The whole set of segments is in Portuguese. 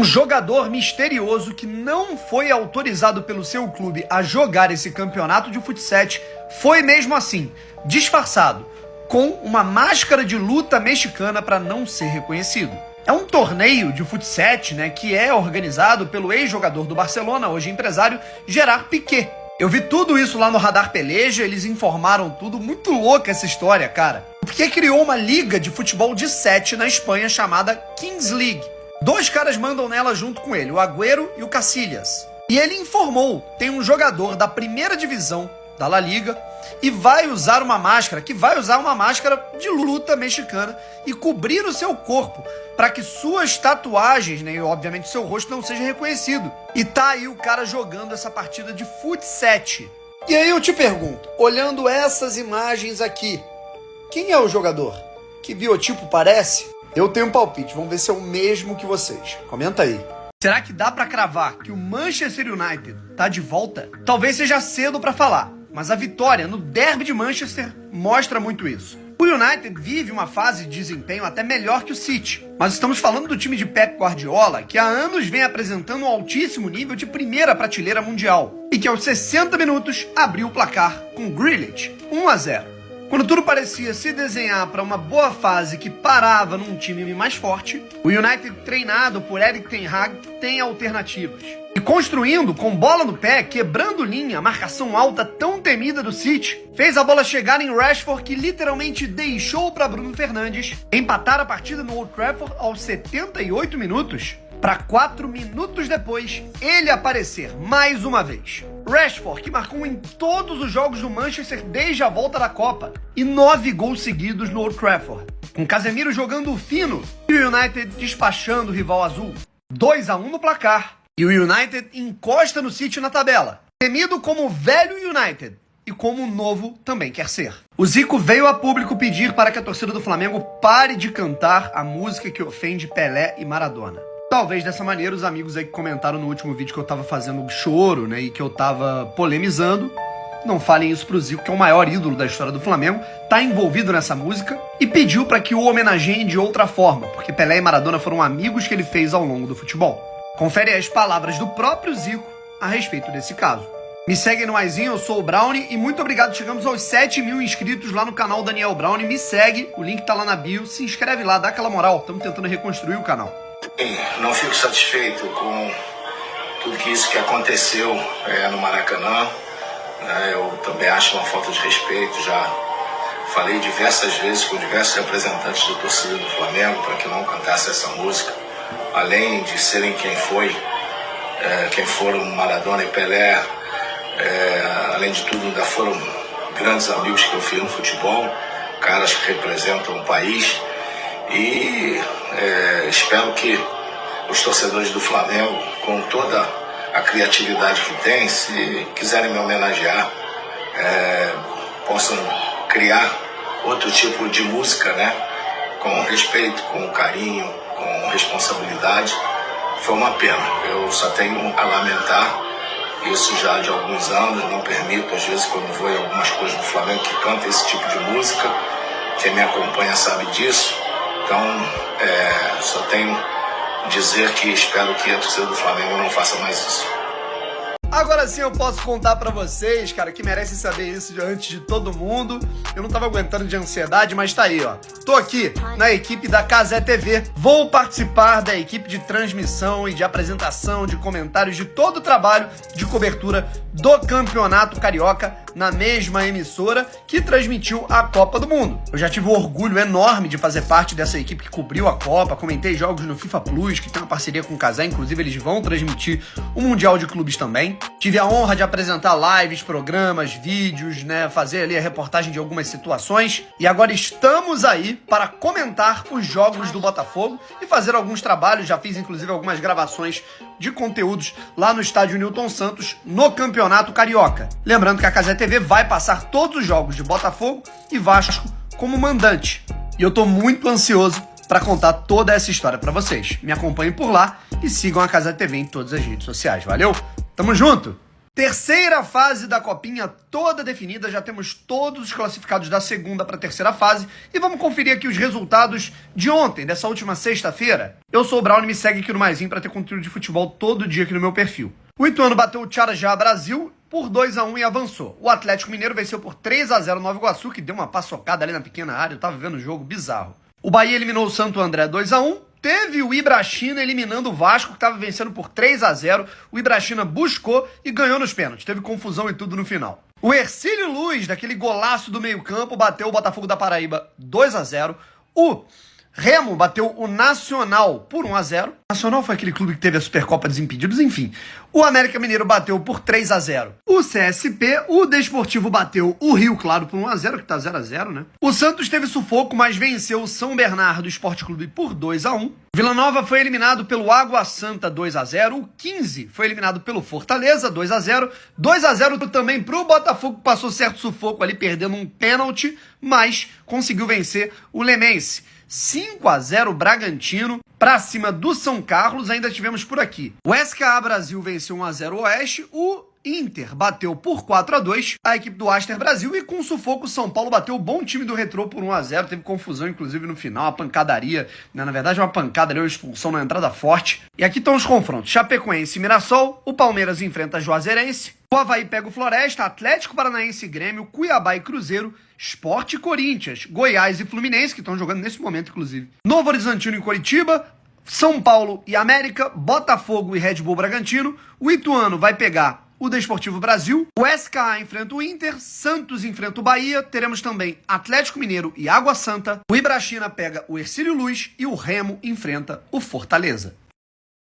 jogador misterioso que não foi autorizado pelo seu clube a jogar esse campeonato de futsal foi mesmo assim, disfarçado, com uma máscara de luta mexicana para não ser reconhecido. É um torneio de futsal, que é organizado pelo ex-jogador do Barcelona, hoje empresário, Gerard Piqué. Eu vi tudo isso lá no Radar Peleja, eles informaram tudo, muito louca essa história, cara. O Piqué criou uma liga de futebol de 7 na Espanha chamada Kings League. 2 caras mandam nela junto com ele, o Agüero e o Casillas. E ele informou, tem um jogador da primeira divisão da La Liga e vai usar uma máscara, de luta mexicana e cobrir o seu corpo para que suas tatuagens, e obviamente seu rosto não seja reconhecido. E tá aí o cara jogando essa partida de futsal. E aí eu te pergunto, olhando essas imagens aqui, quem é o jogador? Que biotipo parece? Eu tenho um palpite, vamos ver se é o mesmo que vocês. Comenta aí. Será que dá pra cravar que o Manchester United tá de volta? Talvez seja cedo pra falar, mas a vitória no derby de Manchester mostra muito isso. O United vive uma fase de desempenho até melhor que o City, mas estamos falando do time de Pep Guardiola, que há anos vem apresentando um altíssimo nível de primeira prateleira mundial, e que aos 60 minutos abriu o placar com Grealish, 1-0. Quando tudo parecia se desenhar para uma boa fase que parava num time mais forte, o United, treinado por Erik ten Hag, tem alternativas. E construindo com bola no pé, quebrando linha, a marcação alta tão temida do City, fez a bola chegar em Rashford, que literalmente deixou para Bruno Fernandes empatar a partida no Old Trafford aos 78 minutos, para 4 minutos depois ele aparecer mais uma vez. Rashford, que marcou em todos os jogos do Manchester desde a volta da Copa, e 9 gols seguidos no Old Trafford, com Casemiro jogando fino e o United despachando o rival azul. 2-1 no placar, e o United encosta no City na tabela, temido como o velho United e como o novo também quer ser. O Zico veio a público pedir para que a torcida do Flamengo pare de cantar a música que ofende Pelé e Maradona. Talvez dessa maneira os amigos aí que comentaram no último vídeo que eu tava fazendo choro, e que eu tava polemizando, não falem isso pro Zico, que é o maior ídolo da história do Flamengo, tá envolvido nessa música e pediu para que o homenageiem de outra forma, porque Pelé e Maradona foram amigos que ele fez ao longo do futebol. Confere as palavras do próprio Zico a respeito desse caso. Me segue no Aizinho, eu sou o Brownie e muito obrigado, chegamos aos 7.000 inscritos lá no canal Daniel Brownie, me segue, o link tá lá na bio, se inscreve lá, dá aquela moral, estamos tentando reconstruir o canal. Não fico satisfeito com tudo isso que aconteceu no Maracanã. Eu também acho uma falta de respeito. Já falei diversas vezes com diversos representantes da torcida do Flamengo para que não cantasse essa música. Além de serem quem foram Maradona e Pelé, além de tudo ainda foram grandes amigos que eu fiz no futebol, caras que representam o país. E espero que os torcedores do Flamengo, com toda a criatividade que tem, se quiserem me homenagear, possam criar outro tipo de música, com respeito, com carinho, com responsabilidade. Foi uma pena, eu só tenho a lamentar isso já de alguns anos, não permito, às vezes, quando vou em algumas coisas do Flamengo, que canta esse tipo de música. Quem me acompanha sabe disso. Então, só tenho a dizer que espero que a torcida do Flamengo não faça mais isso. Agora sim eu posso contar pra vocês, cara, que merecem saber isso antes de todo mundo. Eu não tava aguentando de ansiedade, mas tá aí, ó. Tô aqui na equipe da Cazé TV. Vou participar da equipe de transmissão e de apresentação, de comentários, de todo o trabalho de cobertura do Campeonato Carioca na mesma emissora que transmitiu a Copa do Mundo. Eu já tive um orgulho enorme de fazer parte dessa equipe que cobriu a Copa, comentei jogos no FIFA Plus, que tem uma parceria com o Cazé, inclusive eles vão transmitir o Mundial de Clubes também. Tive a honra de apresentar lives, programas, vídeos, fazer ali a reportagem de algumas situações. E agora estamos aí para comentar os jogos do Botafogo e fazer alguns trabalhos. Já fiz inclusive algumas gravações de conteúdos lá no estádio Newton Santos, no Campeonato Carioca. Lembrando que a Cazé TV vai passar todos os jogos de Botafogo e Vasco como mandante. E eu tô muito ansioso para contar toda essa história para vocês. Me acompanhem por lá e sigam a Cazé TV em todas as redes sociais. Valeu? Tamo junto! Terceira fase da Copinha toda definida, já temos todos os classificados da segunda para a terceira fase e vamos conferir aqui os resultados de ontem, dessa última sexta-feira. Eu sou o Brown e me segue aqui no Maisinho para ter conteúdo de futebol todo dia aqui no meu perfil. O Ituano bateu o Charajá Brasil por 2-1 e avançou. O Atlético Mineiro venceu por 3-0 no Nova Iguaçu, que deu uma paçocada ali na pequena área, eu tava vendo o jogo bizarro. O Bahia eliminou o Santo André 2-1. Teve o Ibrachina eliminando o Vasco, que estava vencendo por 3-0. O Ibrachina buscou e ganhou nos pênaltis. Teve confusão e tudo no final. O Hercílio Luz, daquele golaço do meio-campo, bateu o Botafogo da Paraíba 2-0. O Remo bateu o Nacional por 1-0. O Nacional foi aquele clube que teve a Supercopa Desimpedidos, enfim. O América Mineiro bateu por 3-0. O CSP, o Desportivo bateu o Rio Claro por 1-0, que tá 0-0, né? O Santos teve sufoco, mas venceu o São Bernardo Esporte Clube por 2-1. Vila Nova foi eliminado pelo Água Santa 2-0. O 15 foi eliminado pelo Fortaleza 2-0. 2-0 também pro Botafogo, que passou certo sufoco ali, perdendo um pênalti, mas conseguiu vencer o Lemense. 5-0 Bragantino pra cima do São Carlos. Ainda tivemos por aqui o SKA Brasil venceu 1-0 o Oeste. O Inter bateu por 4-2 a equipe do Aster Brasil e com sufoco o São Paulo bateu o bom time do Retrô por 1-0. Teve confusão inclusive no final, uma pancadaria, né? Na verdade uma pancada ali, uma expulsão na entrada forte. E aqui estão os confrontos: Chapecoense e Mirassol. O Palmeiras enfrenta Juazeirense. O Avaí pega o Floresta, Atlético Paranaense e Grêmio, Cuiabá e Cruzeiro, Sport e Corinthians, Goiás e Fluminense, que estão jogando nesse momento, inclusive. Novo Horizontino e Coritiba, São Paulo e América, Botafogo e Red Bull Bragantino. O Ituano vai pegar o Desportivo Brasil, o SKA enfrenta o Inter, Santos enfrenta o Bahia, teremos também Atlético Mineiro e Água Santa, o Ibrachina pega o Hercílio Luz e o Remo enfrenta o Fortaleza.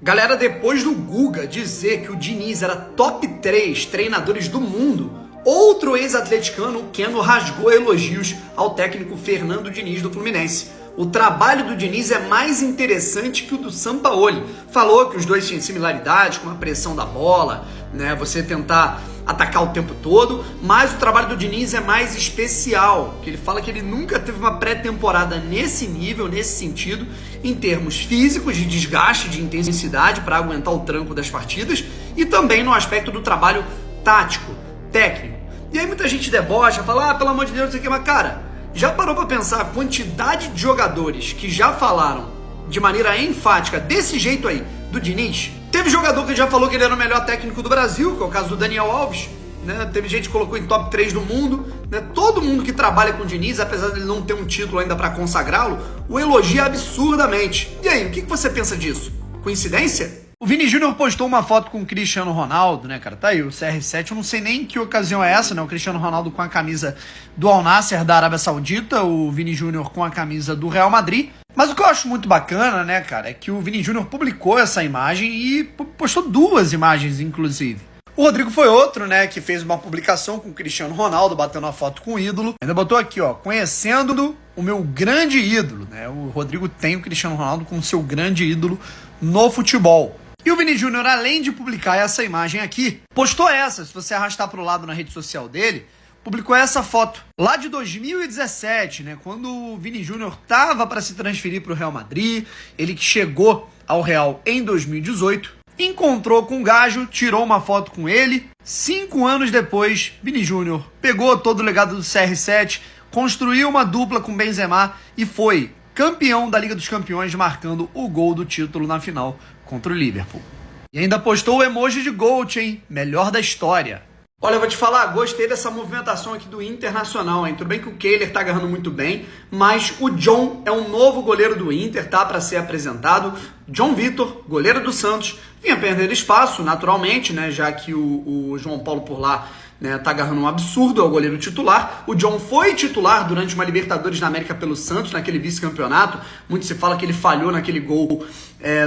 Galera, depois do Guga dizer que o Diniz era top 3 treinadores do mundo, outro ex-atleticano, o Keno, rasgou elogios ao técnico Fernando Diniz do Fluminense. O trabalho do Diniz é mais interessante que o do Sampaoli. Falou que os dois tinham similaridades, com a pressão da bola, né? Você tentar atacar o tempo todo, mas o trabalho do Diniz é mais especial, que ele fala que ele nunca teve uma pré-temporada nesse nível, nesse sentido, em termos físicos, de desgaste, de intensidade para aguentar o tranco das partidas, e também no aspecto do trabalho tático, técnico. E aí muita gente debocha, fala, pelo amor de Deus, não sei o que, mas cara, já parou para pensar a quantidade de jogadores que já falaram de maneira enfática desse jeito aí do Diniz? Teve jogador que já falou que ele era o melhor técnico do Brasil, que é o caso do Daniel Alves, né? Teve gente que colocou em top 3 do mundo, né? Todo mundo que trabalha com o Diniz, apesar de ele não ter um título ainda para consagrá-lo, o elogia absurdamente. E aí, o que você pensa disso? Coincidência? O Vini Júnior postou uma foto com o Cristiano Ronaldo, né, cara? Tá aí, o CR7, eu não sei nem que ocasião é essa, né? O Cristiano Ronaldo com a camisa do Al Nassr da Arábia Saudita, o Vini Júnior com a camisa do Real Madrid. Mas o que eu acho muito bacana, né, cara, é que o Vini Júnior publicou essa imagem e postou duas imagens, inclusive. O Rodrigo foi outro, né, que fez uma publicação com o Cristiano Ronaldo, batendo a foto com o ídolo. Ainda botou aqui, ó, conhecendo o meu grande ídolo, né? O Rodrigo tem o Cristiano Ronaldo como seu grande ídolo no futebol. E o Vini Júnior, além de publicar essa imagem aqui, postou essa, se você arrastar para o lado na rede social dele, publicou essa foto lá de 2017, né, quando o Vini Júnior tava para se transferir para o Real Madrid, ele que chegou ao Real em 2018, encontrou com o Gajo, tirou uma foto com ele. 5 anos depois, Vini Júnior pegou todo o legado do CR7, construiu uma dupla com Benzema e foi campeão da Liga dos Campeões, marcando o gol do título na final contra o Liverpool. E ainda postou o emoji de Gold, hein? Melhor da história. Olha, eu vou te falar, gostei dessa movimentação aqui do Internacional, hein? Tudo bem que o Kehler tá agarrando muito bem, mas o John é um novo goleiro do Inter, tá? Para ser apresentado. John Vitor, goleiro do Santos, vinha perder espaço, naturalmente, né? Já que o João Paulo por lá, né, tá agarrando um absurdo, é o goleiro titular. O John foi titular durante uma Libertadores da América pelo Santos, naquele vice-campeonato. Muito se fala que ele falhou naquele gol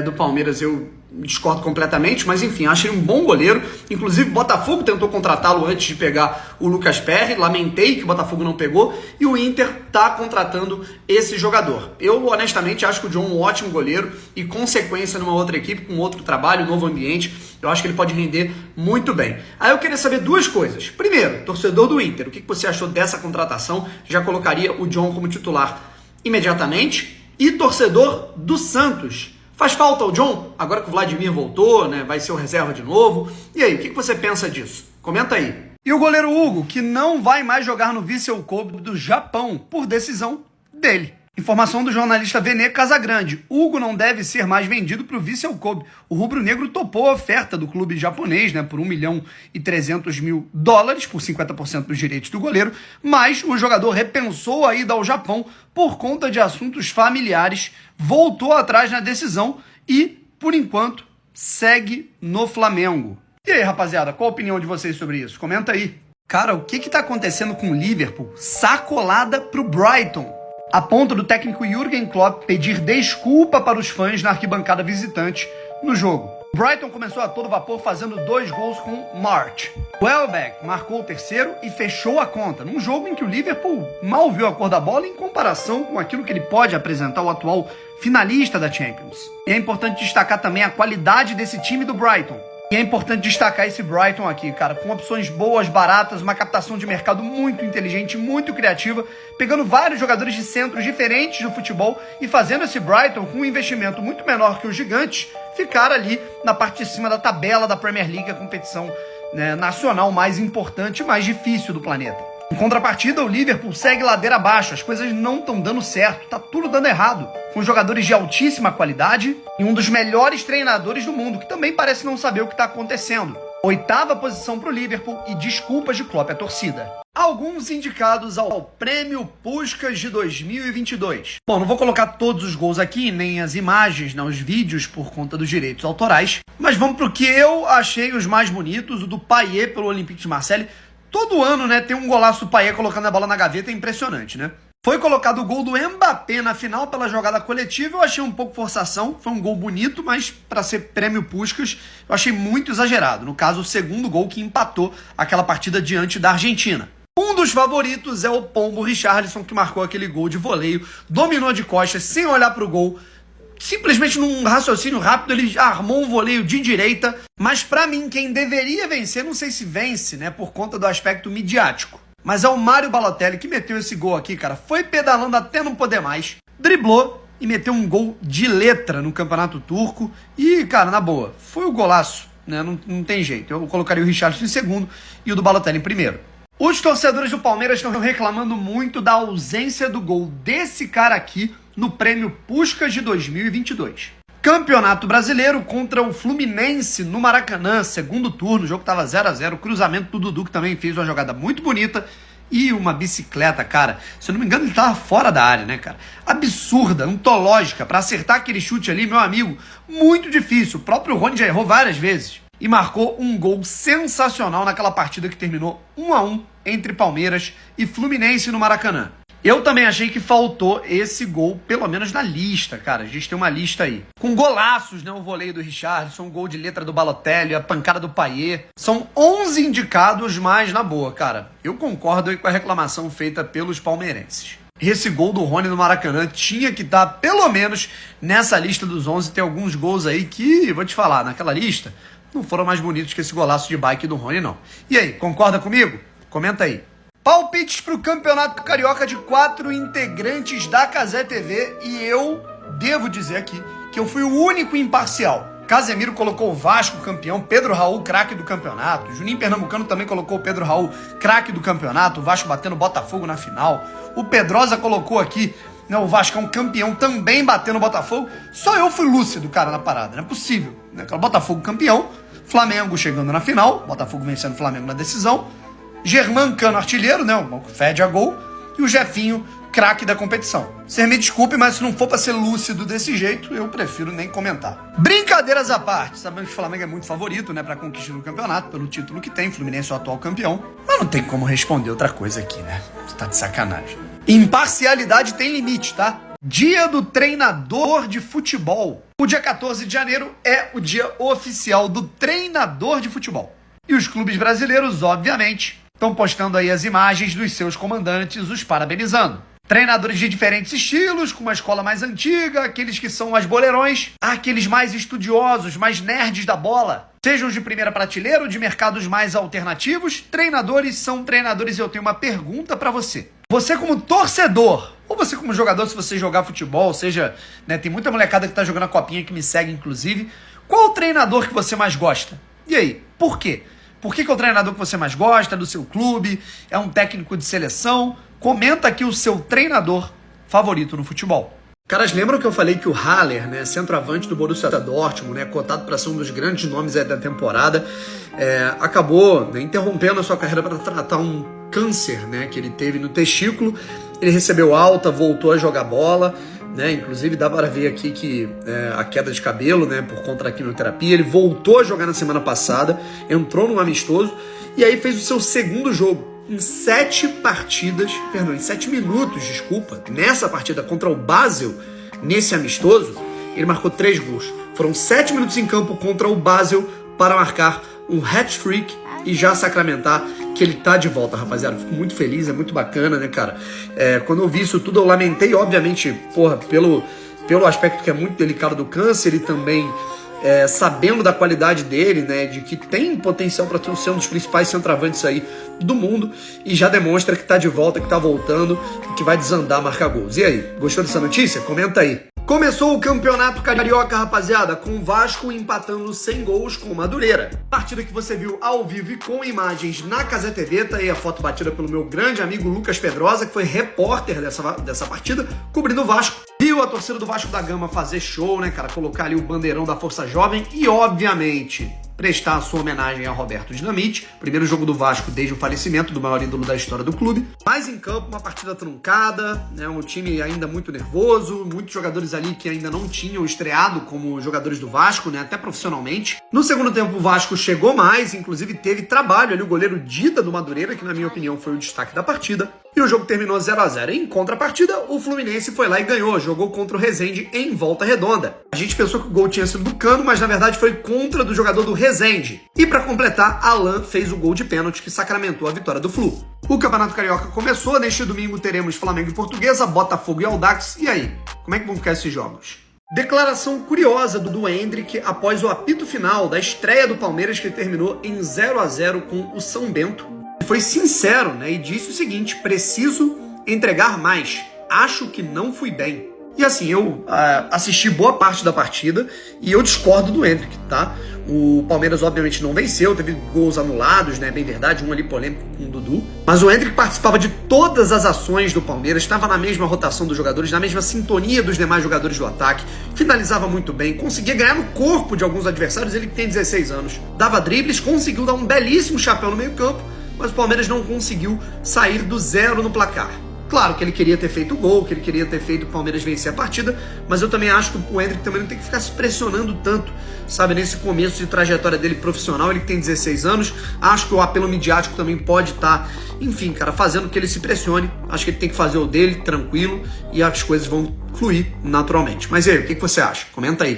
do Palmeiras, eu discordo completamente, mas enfim, achei um bom goleiro. Inclusive, o Botafogo tentou contratá-lo antes de pegar o Lucas Perry, lamentei que o Botafogo não pegou, e o Inter tá contratando esse jogador. Eu, honestamente, acho que o John é um ótimo goleiro e, consequência, numa outra equipe, com outro trabalho, novo ambiente, eu acho que ele pode render muito bem. Aí eu queria saber duas coisas. Primeiro, torcedor do Inter, o que você achou dessa contratação? Já colocaria o John como titular imediatamente? E torcedor do Santos, faz falta o John? Agora que o Vladimir voltou, né? Vai ser o reserva de novo. E aí, o que você pensa disso? Comenta aí. E o goleiro Hugo, que não vai mais jogar no Vissel Kobe do Japão, por decisão dele. Informação do jornalista Vene Casagrande. Hugo não deve ser mais vendido para o Vissel Kobe. O rubro-negro topou a oferta do clube japonês, por $1.300.000, por 50% dos direitos do goleiro, mas o jogador repensou a ida ao Japão por conta de assuntos familiares, voltou atrás na decisão e, por enquanto, segue no Flamengo. E aí, rapaziada, qual a opinião de vocês sobre isso? Comenta aí. Cara, o que tá acontecendo com o Liverpool? Sacolada pro Brighton. A ponto do técnico Jürgen Klopp pedir desculpa para os fãs na arquibancada visitante no jogo. O Brighton começou a todo vapor fazendo 2 gols com March. O Welbeck marcou o terceiro e fechou a conta, num jogo em que o Liverpool mal viu a cor da bola em comparação com aquilo que ele pode apresentar o atual finalista da Champions. E é importante destacar também a qualidade desse time do Brighton. E é importante destacar esse Brighton aqui, cara, com opções boas, baratas, uma captação de mercado muito inteligente, muito criativa, pegando vários jogadores de centros diferentes do futebol e fazendo esse Brighton, com um investimento muito menor que os gigantes, ficar ali na parte de cima da tabela da Premier League, a competição nacional mais importante e mais difícil do planeta. Em contrapartida, o Liverpool segue ladeira abaixo, as coisas não estão dando certo, tá tudo dando errado. Com jogadores de altíssima qualidade e um dos melhores treinadores do mundo, que também parece não saber o que está acontecendo. 8ª posição para o Liverpool e desculpas de Klopp à torcida. Alguns indicados ao Prêmio Puskás de 2022. Bom, não vou colocar todos os gols aqui, nem as imagens, os vídeos por conta dos direitos autorais, mas vamos pro que eu achei os mais bonitos, o do Payet pelo Olympique de Marseille. Todo ano, tem um golaço do Payet colocando a bola na gaveta, é impressionante, Foi colocado o gol do Mbappé na final pela jogada coletiva, eu achei um pouco forçação, foi um gol bonito, mas para ser Prêmio Puskás, eu achei muito exagerado. No caso, o segundo gol que empatou aquela partida diante da Argentina. Um dos favoritos é o Pombo Richarlison, que marcou aquele gol de voleio, dominou de costas, sem olhar para o gol. Simplesmente num raciocínio rápido, ele armou um voleio de direita. Mas pra mim, quem deveria vencer, não sei se vence, por conta do aspecto midiático. Mas é o Mário Balotelli que meteu esse gol aqui, cara. Foi pedalando até não poder mais. Driblou e meteu um gol de letra no Campeonato Turco. E, cara, na boa, foi o golaço, Não tem jeito. Eu colocaria o Richarlison em segundo e o do Balotelli em primeiro. Os torcedores do Palmeiras estão reclamando muito da ausência do gol desse cara aqui no Prêmio Puskás de 2022. Campeonato Brasileiro contra o Fluminense no Maracanã, segundo turno, o jogo tava 0-0, cruzamento do Dudu, que também fez uma jogada muito bonita, e uma bicicleta, cara, se eu não me engano ele tava fora da área, cara, absurda, antológica, pra acertar aquele chute ali, meu amigo, muito difícil, o próprio Rony já errou várias vezes, e marcou um gol sensacional naquela partida que terminou 1-1 entre Palmeiras e Fluminense no Maracanã. Eu também achei que faltou esse gol, pelo menos na lista, cara. A gente tem uma lista aí. Com golaços, o voleio do Richarlison, o gol de letra do Balotelli, a pancada do Payet. São 11 indicados, mas na boa, cara. Eu concordo aí com a reclamação feita pelos palmeirenses. Esse gol do Rony no Maracanã tinha que estar, pelo menos, nessa lista dos 11. Tem alguns gols aí que, vou te falar, naquela lista, não foram mais bonitos que esse golaço de bike do Rony, não. E aí, concorda comigo? Comenta aí. Palpites para o Campeonato Carioca de 4 integrantes da Cazé TV e eu devo dizer aqui que eu fui o único imparcial. Casemiro colocou o Vasco campeão, Pedro Raul craque do campeonato, Juninho Pernambucano também colocou o Pedro Raul craque do campeonato, o Vasco batendo o Botafogo na final, o Pedrosa colocou aqui o Vascão campeão também batendo o Botafogo, só eu fui lúcido, cara, na parada, não é possível. O Botafogo campeão, Flamengo chegando na final, Botafogo vencendo o Flamengo na decisão, Germancano artilheiro, o fede a gol, e o Jefinho, craque da competição. Você me desculpe, mas se não for pra ser lúcido desse jeito, eu prefiro nem comentar. Brincadeiras à parte, sabemos que o Flamengo é muito favorito, pra conquista do campeonato, pelo título que tem, Fluminense é o atual campeão, mas não tem como responder outra coisa aqui, Você tá de sacanagem. Imparcialidade tem limite, tá? Dia do treinador de futebol. O dia 14 de janeiro é o dia oficial do treinador de futebol. E os clubes brasileiros, obviamente, estão postando aí as imagens dos seus comandantes, os parabenizando. Treinadores de diferentes estilos, com uma escola mais antiga, aqueles que são mais boleirões, aqueles mais estudiosos, mais nerds da bola. Sejam de primeira prateleira ou de mercados mais alternativos, treinadores são treinadores e eu tenho uma pergunta pra você. Você como torcedor, ou você como jogador, se você jogar futebol, seja, tem muita molecada que tá jogando a copinha que me segue, inclusive, qual o treinador que você mais gosta? E aí, por quê? Por que é o treinador que você mais gosta, do seu clube, é um técnico de seleção? Comenta aqui o seu treinador favorito no futebol. Caras, lembram que eu falei que o Haller, né, centroavante do Borussia Dortmund, né, cotado para ser um dos grandes nomes da temporada, acabou, né, interrompendo a sua carreira para tratar um câncer, né, que ele teve no testículo. Ele recebeu alta, voltou a jogar bola, né, inclusive dá para ver aqui que a queda de cabelo, né, por conta da quimioterapia. Ele voltou a jogar na semana passada, entrou num amistoso e aí fez o seu segundo jogo. Em 7 minutos, nessa partida contra o Basel, nesse amistoso, ele marcou 3 gols. Foram 7 minutos em campo contra o Basel para marcar um hat-trick e já sacramentar que ele tá de volta, rapaziada. Fico muito feliz, é muito bacana, né, cara? Quando eu vi isso tudo, eu lamentei, obviamente, pelo aspecto que é muito delicado do câncer e também sabendo da qualidade dele, né, de que tem potencial para ser um dos principais centroavantes aí do mundo, e já demonstra que tá de volta, que tá voltando e que vai desandar, marcar gols. E aí, gostou dessa notícia? Comenta aí. Começou o Campeonato Carioca, rapaziada, com o Vasco empatando 100 gols com o Madureira. Partida que você viu ao vivo e com imagens na Cazé TV, tá aí a foto batida pelo meu grande amigo Lucas Pedrosa, que foi repórter dessa partida, cobrindo o Vasco. Viu a torcida do Vasco da Gama fazer show, né, cara? Colocar ali o bandeirão da Força Jovem e, obviamente, prestar a sua homenagem a Roberto Dinamite, primeiro jogo do Vasco desde o falecimento do maior ídolo da história do clube. Mas em campo, uma partida truncada, né, um time ainda muito nervoso, muitos jogadores ali que ainda não tinham estreado como jogadores do Vasco, né, até profissionalmente. No segundo tempo, o Vasco chegou mais, inclusive teve trabalho ali, o goleiro Dida do Madureira, que na minha opinião foi o destaque da partida. E o jogo terminou 0-0. Em contrapartida, o Fluminense foi lá e ganhou, jogou contra o Resende em Volta Redonda. A gente pensou que o gol tinha sido do Cano, mas na verdade foi contra do jogador do Resende. E para completar, Alan fez o gol de pênalti que sacramentou a vitória do Flu. O Campeonato Carioca começou, neste domingo teremos Flamengo e Portuguesa, Botafogo e Audax. E aí, como é que vão ficar esses jogos? Declaração curiosa do Endrick após o apito final da estreia do Palmeiras, que terminou em 0-0 com o São Bento. Foi sincero, né, e disse o seguinte: preciso entregar mais, acho que não fui bem. E assim, eu assisti boa parte da partida e eu discordo do Endrick, tá? O Palmeiras obviamente não venceu, teve gols anulados, né, bem verdade, um ali polêmico com o Dudu. Mas o Endrick participava de todas as ações do Palmeiras, estava na mesma rotação dos jogadores, na mesma sintonia dos demais jogadores do ataque, finalizava muito bem, conseguia ganhar no corpo de alguns adversários, ele que tem 16 anos. Dava dribles, conseguiu dar um belíssimo chapéu no meio campo, mas o Palmeiras não conseguiu sair do 0 no placar. Claro que ele queria ter feito o gol, que ele queria ter feito o Palmeiras vencer a partida, mas eu também acho que o Endrick também não tem que ficar se pressionando tanto, sabe, nesse começo de trajetória dele profissional. Ele que tem 16 anos, acho que o apelo midiático também pode estar, enfim, cara, fazendo que ele se pressione. Acho que ele tem que fazer o dele, tranquilo, e as coisas vão fluir naturalmente. Mas e aí, o que você acha? Comenta aí.